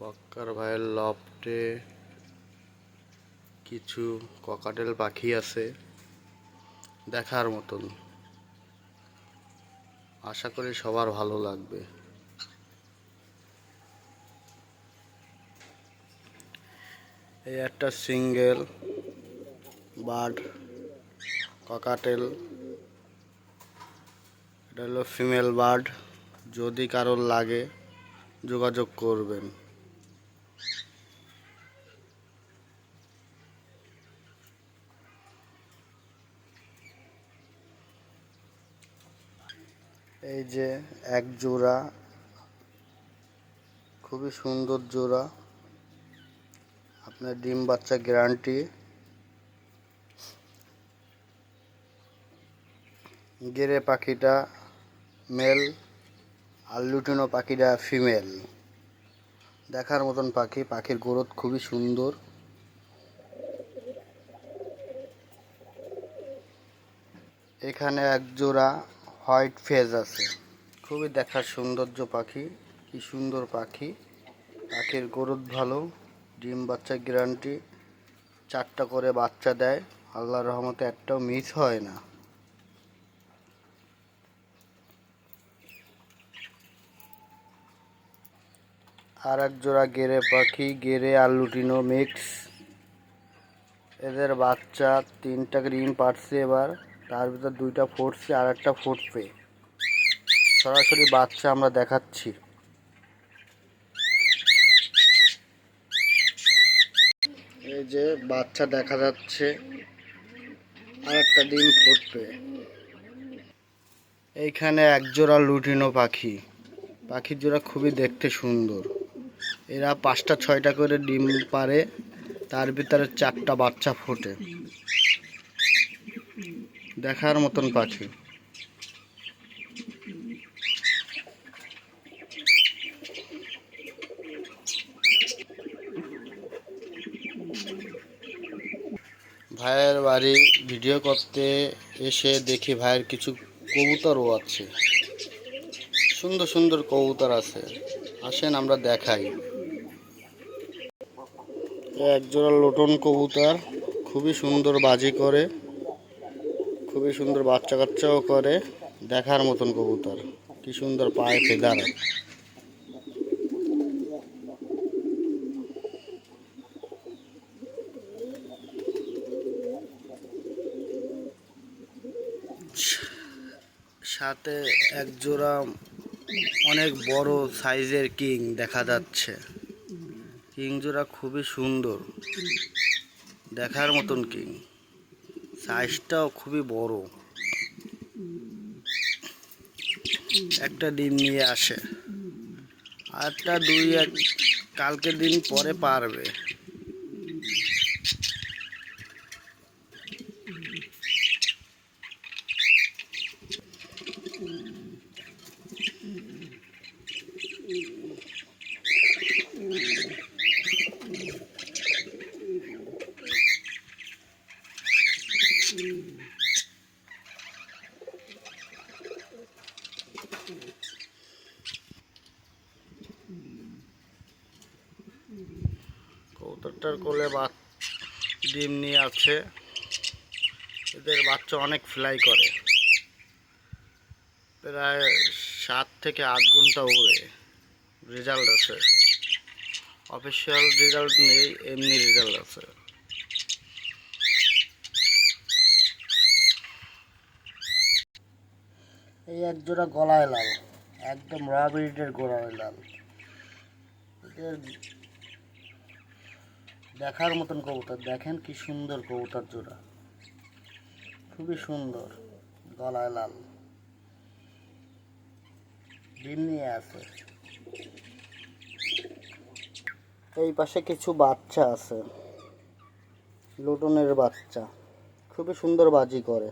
বক্কার ভাইয়ের লফটে কিছু ককাটেল পাখি আছে দেখার মতন। আশা করি সবার ভালো লাগবে। এই একটা সিঙ্গেল বার্ড ককাটেল, এটা হলো ফিমেল বার্ড। যদি কারোর লাগে যোগাযোগ করবেন। এই যে এক জোড়া, খুবই সুন্দর জোড়া, আপনার ডিম বাচ্চা গ্যারান্টি। গেরে পাখিটা মেল আর লুটিনো পাখিটা ফিমেল। দেখার মতন পাখি, পাখির গ্রোথ খুবই সুন্দর। এখানে এক জোড়া হোয়াইট ফেজ আছে, খুবই দেখার সৌন্দর্য পাখি। কি সুন্দর পাখি, পাখির গ্রোথ ভালো, ডিম বাচ্চা গ্যারান্টি। 4টা করে বাচ্চা দেয়, আল্লাহর রহমতে একটাও মিস হয় না। আর এক জোড়া গেরে পাখি, গেরে আর লুটিনো মিক্স। এদের বাচ্চা 3টা ডিম পারছে এবার, তার ভিতর 2টা ফুটছে আর একটা ফুটবে। সরাসরি বাচ্চা আমরা দেখাচ্ছি। এই যে বাচ্চা দেখা যাচ্ছে, আর একটা ডিম ফুটবে। এইখানে এক জোড়া লুটিনো পাখি, পাখির জোড়া খুবই দেখতে সুন্দর। এরা 5টা 6টা করে ডিম পারে, তার ভিতরে 4টা বাচ্চা ফোটে। দেখার মতন পাখি। ভাইয়ের বাড়ি ভিডিও করতে এসে দেখি ভাইয়ের কিছু কবুতরও আছে, সুন্দর সুন্দর কবুতর আছে। আসেন আমরা দেখাই। এক জোড়া লোটন কবুতর, খুবই সুন্দর বাজি করে, খুবই সুন্দর বাচ্চা কাচ্চাও করে। দেখার মতন কবুতর, কি সুন্দর পায়ে ফেদার। সাথে এক জোড়া অনেক বড় সাইজের কিং দেখা যাচ্ছে। কিং জোড়া খুবই সুন্দর, দেখার মতন কিং, সাইজটাও খুবই বড়। একটা ডিম নিয়ে আসে, আরটা কালকে দিন পরে পারবে। কবুতরটার কোলে ডিম নিয়ে আছে। এদের বাচ্চা অনেক ফ্লাই করে, প্রায় 7 থেকে 8 ঘন্টা উড়ে। রেজাল্ট আছে, অফিসিয়াল রেজাল্ট নেই, এমনি রেজাল্ট আছে। এই এক জোড়া গলায় লাল, একদম র ব্রিডের গলায় লাল। এদের দেখার মতন কবুতর, দেখেন কি সুন্দর কবুতর জোড়া, খুবই সুন্দর, গলায় লাল, ডিম নিয়ে আছে। এই পাশে কিছু বাচ্চা আছে, লুটনের বাচ্চা, খুবই সুন্দর বাজি করে।